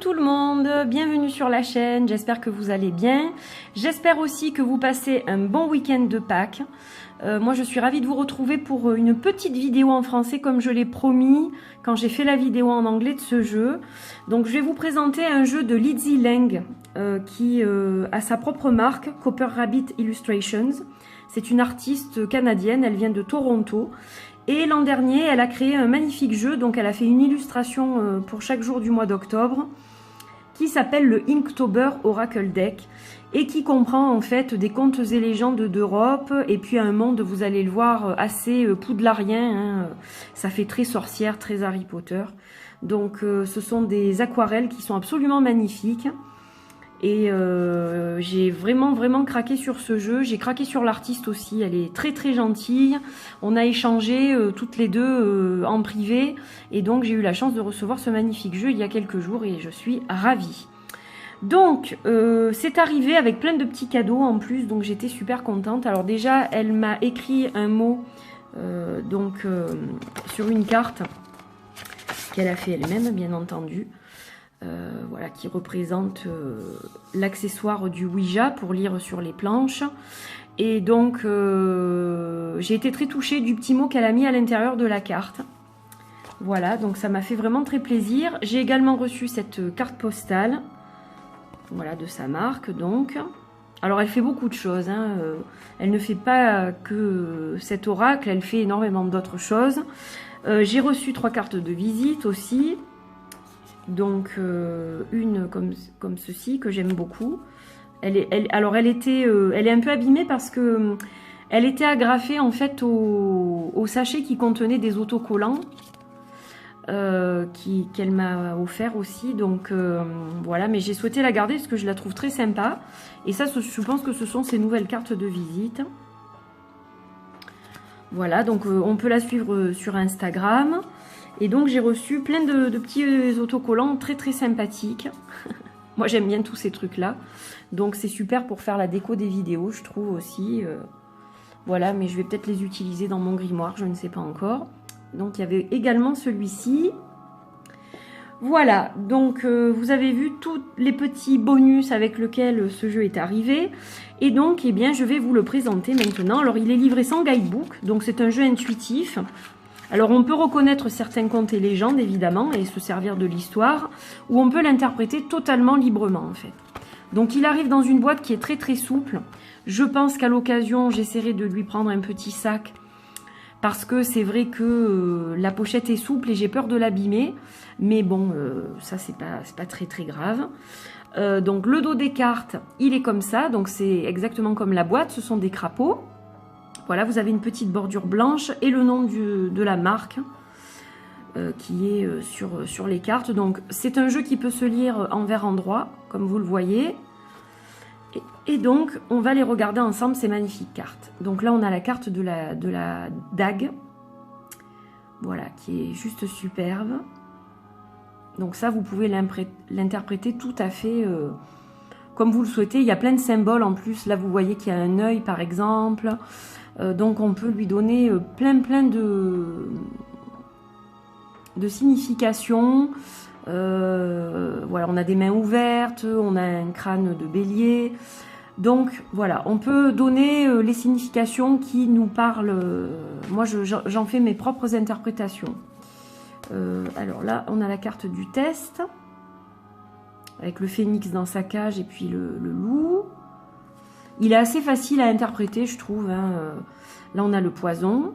tout le monde, bienvenue sur la chaîne, j'espère que vous allez bien. J'espère aussi que vous passez un bon week-end de Pâques. Moi je suis ravie de vous retrouver pour une petite vidéo en français comme je l'ai promis quand j'ai fait la vidéo en anglais de ce jeu. Donc je vais vous présenter un jeu de Lizzie Lang qui a sa propre marque, Copper Rabbit Illustrations. C'est une artiste canadienne, elle vient de Toronto. Et l'an dernier, elle a créé un magnifique jeu, donc elle a fait une illustration pour chaque jour du mois d'octobre, qui s'appelle le Inktober Oracle Deck, et qui comprend en fait des contes et légendes d'Europe, et puis un monde, vous allez le voir, assez poudlarien, hein. Ça fait très sorcière, très Harry Potter. Donc ce sont des aquarelles qui sont absolument magnifiques. Et j'ai vraiment craqué sur ce jeu, j'ai craqué sur l'artiste aussi, elle est très gentille, on a échangé toutes les deux en privé, et donc j'ai eu la chance de recevoir ce magnifique jeu il y a quelques jours et je suis ravie. Donc c'est arrivé avec plein de petits cadeaux en plus, donc j'étais super contente. Alors déjà elle m'a écrit un mot sur une carte qu'elle a fait elle-même bien entendu. Voilà, qui représente l'accessoire du Ouija pour lire sur les planches. Et donc, j'ai été très touchée du petit mot qu'elle a mis à l'intérieur de la carte. Voilà, donc ça m'a fait vraiment très plaisir. J'ai également reçu cette carte postale, voilà, de sa marque, donc. Alors, elle fait beaucoup de choses, hein. Elle ne fait pas que cet oracle, elle fait énormément d'autres choses. J'ai reçu 3 cartes de visite aussi. Donc une comme ceci que j'aime beaucoup. Elle est un peu abîmée parce que elle était agrafée en fait au sachet qui contenait des autocollants qu'elle m'a offert aussi. Donc voilà, mais j'ai souhaité la garder parce que je la trouve très sympa. Et ça, je pense que ce sont ses nouvelles cartes de visite. Voilà, donc on peut la suivre sur Instagram. Et donc j'ai reçu plein de petits autocollants très sympathiques. Moi j'aime bien tous ces trucs là. Donc c'est super pour faire la déco des vidéos, je trouve aussi. Voilà, mais je vais peut-être les utiliser dans mon grimoire, je ne sais pas encore. Donc il y avait également celui-ci. Voilà, donc vous avez vu tous les petits bonus avec lesquels ce jeu est arrivé. Et donc eh bien, je vais vous le présenter maintenant. Alors il est livré sans guidebook, donc c'est un jeu intuitif. Alors on peut reconnaître certains contes et légendes évidemment et se servir de l'histoire, ou on peut l'interpréter totalement librement en fait. Donc il arrive dans une boîte qui est très souple. Je pense qu'à l'occasion j'essaierai de lui prendre un petit sac parce que c'est vrai que la pochette est souple et j'ai peur de l'abîmer. Mais bon, ça c'est pas très grave. Donc le dos des cartes, il est comme ça, donc c'est exactement comme la boîte, ce sont des crapauds. Voilà, vous avez une petite bordure blanche et le nom de la marque qui est sur les cartes. Donc, c'est un jeu qui peut se lire envers endroit, comme vous le voyez. Et donc, on va les regarder ensemble, ces magnifiques cartes. Donc là, on a la carte de la dague. Voilà, qui est juste superbe. Donc ça, vous pouvez l'interpréter tout à fait comme vous le souhaitez. Il y a plein de symboles en plus. Là, vous voyez qu'il y a un œil, par exemple. Donc on peut lui donner plein de significations. Voilà, on a des mains ouvertes, on a un crâne de bélier. Donc voilà, on peut donner les significations qui nous parlent. Moi, j'en fais mes propres interprétations. Alors là, on a la carte du test, avec le phénix dans sa cage et puis le loup. Il est assez facile à interpréter, je trouve, hein. Là, on a le poison.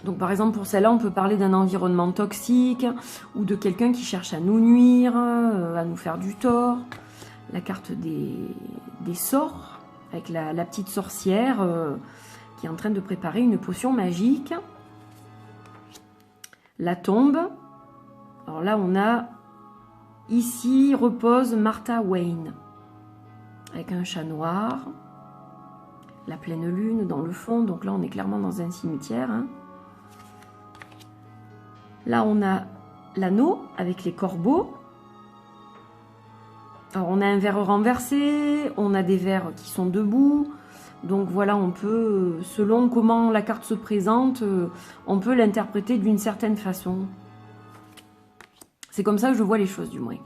Donc, par exemple, pour celle-là, on peut parler d'un environnement toxique ou de quelqu'un qui cherche à nous nuire, à nous faire du tort. La carte des sorts, avec la petite sorcière qui est en train de préparer une potion magique. La tombe. Alors là, on a ici repose Martha Wayne. Avec un chat noir, la pleine lune dans le fond, donc là on est clairement dans un cimetière. Hein. Là on a l'anneau avec les corbeaux. Alors on a un verre renversé, on a des verres qui sont debout, donc voilà, on peut, selon comment la carte se présente, on peut l'interpréter d'une certaine façon. C'est comme ça que je vois les choses, du moins.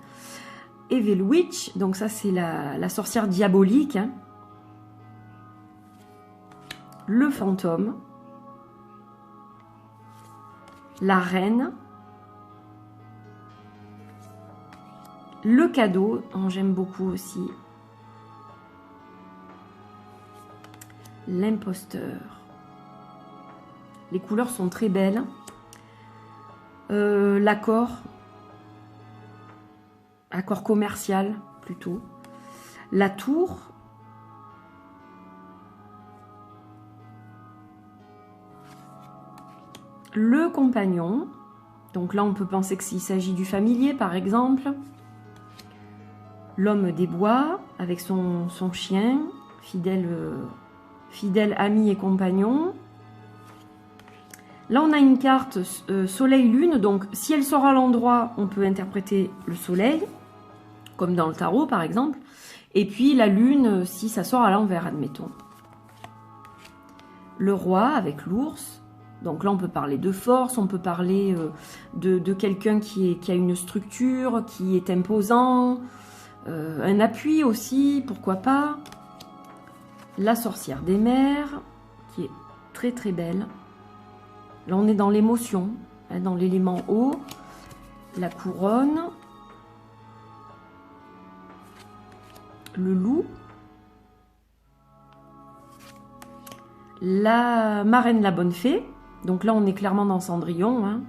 Evil Witch, donc ça c'est la sorcière diabolique. Hein. Le fantôme. La reine. Le cadeau, j'aime beaucoup aussi. L'imposteur. Les couleurs sont très belles. L'accord. Accord commercial, plutôt. La tour. Le compagnon. Donc là, on peut penser qu'il s'agit du familier, par exemple. L'homme des bois, avec son chien, fidèle ami et compagnon. Là, on a une carte soleil-lune. Donc, si elle sort à l'endroit, on peut interpréter le soleil, comme dans le tarot, par exemple. Et puis, la lune, si ça sort à l'envers, admettons. Le roi, avec l'ours. Donc là, on peut parler de force, on peut parler de quelqu'un qui a une structure, qui est imposant, un appui aussi, pourquoi pas. La sorcière des mers, qui est très très belle. Là, on est dans l'émotion, hein, dans l'élément eau. La couronne. Le loup. La marraine, la bonne fée. Donc là, on est clairement dans Cendrillon. Hein.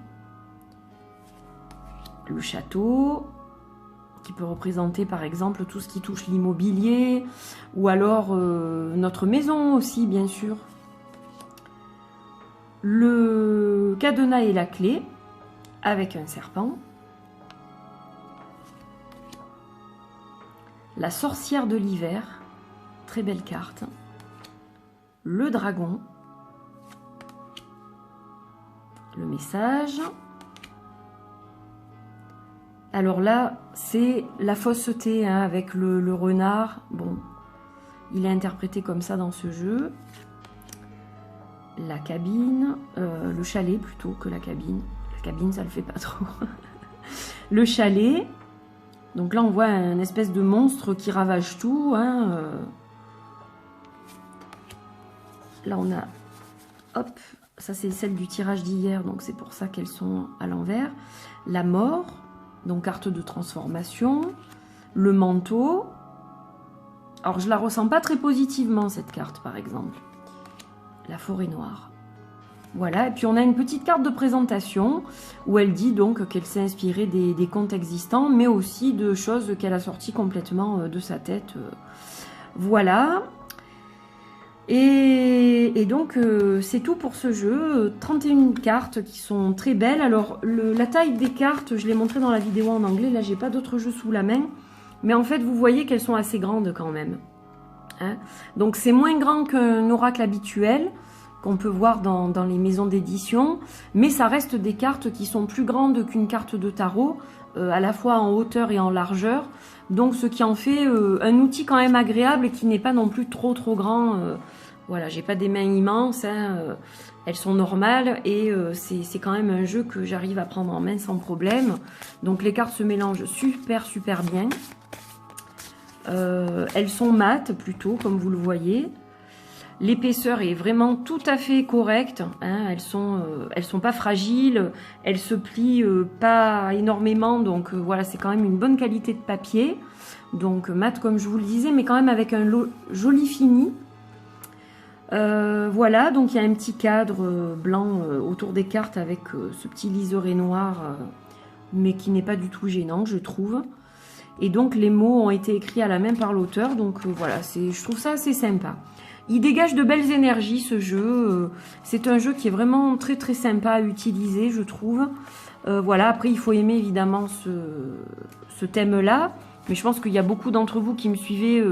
Le château, qui peut représenter par exemple tout ce qui touche l'immobilier, ou alors notre maison aussi, bien sûr. Le cadenas et la clé, avec un serpent. La sorcière de l'hiver, très belle carte. Le dragon. Le message. Alors là, c'est la fausseté hein, avec le renard. Bon, il est interprété comme ça dans ce jeu. La cabine, le chalet plutôt que la cabine. La cabine, ça le fait pas trop. Le chalet. Donc là, on voit un espèce de monstre qui ravage tout. Hein, Là, on a... Hop. Ça, c'est celle du tirage d'hier, donc c'est pour ça qu'elles sont à l'envers. La mort, donc carte de transformation. Le manteau. Alors, je la ressens pas très positivement, cette carte, par exemple. La forêt noire. Voilà, et puis on a une petite carte de présentation où elle dit donc qu'elle s'est inspirée des contes existants, mais aussi de choses qu'elle a sorties complètement de sa tête. Voilà. Et donc, c'est tout pour ce jeu. 31 cartes qui sont très belles. Alors, la taille des cartes, je l'ai montré dans la vidéo en anglais. Là, j'ai pas d'autres jeux sous la main. Mais en fait, vous voyez qu'elles sont assez grandes quand même. Hein, donc, c'est moins grand qu'un oracle habituel qu'on peut voir dans les maisons d'édition. Mais ça reste des cartes qui sont plus grandes qu'une carte de tarot, à la fois en hauteur et en largeur. Donc, ce qui en fait un outil quand même agréable et qui n'est pas non plus trop grand. Voilà, j'ai pas des mains immenses, hein, elles sont normales et c'est quand même un jeu que j'arrive à prendre en main sans problème. Donc, les cartes se mélangent super bien. Elles sont mates plutôt, comme vous le voyez. L'épaisseur est vraiment tout à fait correcte. Hein, elles sont pas fragiles, elles se plient pas énormément. Donc voilà, c'est quand même une bonne qualité de papier. Donc mat comme je vous le disais, mais quand même avec un joli fini. Voilà, donc il y a un petit cadre blanc autour des cartes avec ce petit liseré noir, mais qui n'est pas du tout gênant, je trouve. Et donc les mots ont été écrits à la main par l'auteur. Donc voilà, je trouve ça assez sympa. Il dégage de belles énergies ce jeu, c'est un jeu qui est vraiment très sympa à utiliser je trouve. Voilà, après il faut aimer évidemment ce thème-là, mais je pense qu'il y a beaucoup d'entre vous qui me suivaient,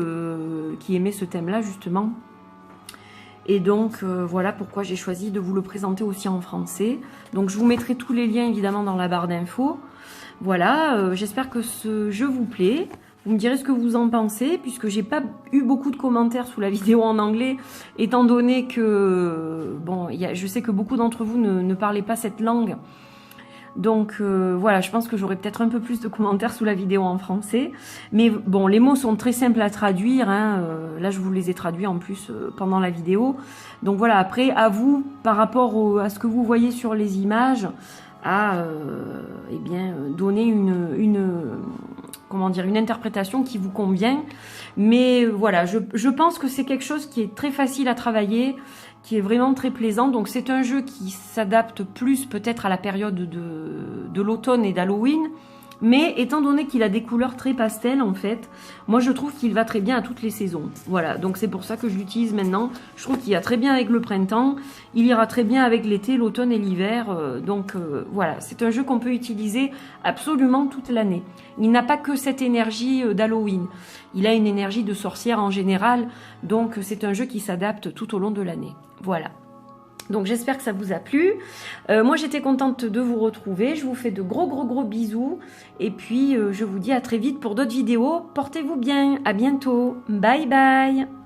qui aimaient ce thème-là justement. Et donc voilà pourquoi j'ai choisi de vous le présenter aussi en français. Donc je vous mettrai tous les liens évidemment dans la barre d'infos. Voilà, j'espère que ce jeu vous plaît. Vous me direz ce que vous en pensez, puisque j'ai pas eu beaucoup de commentaires sous la vidéo en anglais, étant donné que, bon, je sais que beaucoup d'entre vous ne parlez pas cette langue. Donc voilà, je pense que j'aurai peut-être un peu plus de commentaires sous la vidéo en français. Mais bon, les mots sont très simples à traduire. Hein. Là, je vous les ai traduits en plus pendant la vidéo. Donc voilà, après, à vous, par rapport à ce que vous voyez sur les images, à eh bien, donner comment dire, une interprétation qui vous convient. Mais voilà, je pense que c'est quelque chose qui est très facile à travailler, qui est vraiment très plaisant. Donc c'est un jeu qui s'adapte plus peut-être à la période de l'automne et d'Halloween. Mais étant donné qu'il a des couleurs très pastel en fait, moi je trouve qu'il va très bien à toutes les saisons. Voilà, donc c'est pour ça que je l'utilise maintenant. Je trouve qu'il ira très bien avec le printemps, il ira très bien avec l'été, l'automne et l'hiver. Voilà, c'est un jeu qu'on peut utiliser absolument toute l'année. Il n'a pas que cette énergie d'Halloween, il a une énergie de sorcière en général, donc c'est un jeu qui s'adapte tout au long de l'année. Voilà. Donc j'espère que ça vous a plu. Moi j'étais contente de vous retrouver. Je vous fais de gros bisous. Et puis je vous dis à très vite pour d'autres vidéos. Portez-vous bien. À bientôt. Bye bye.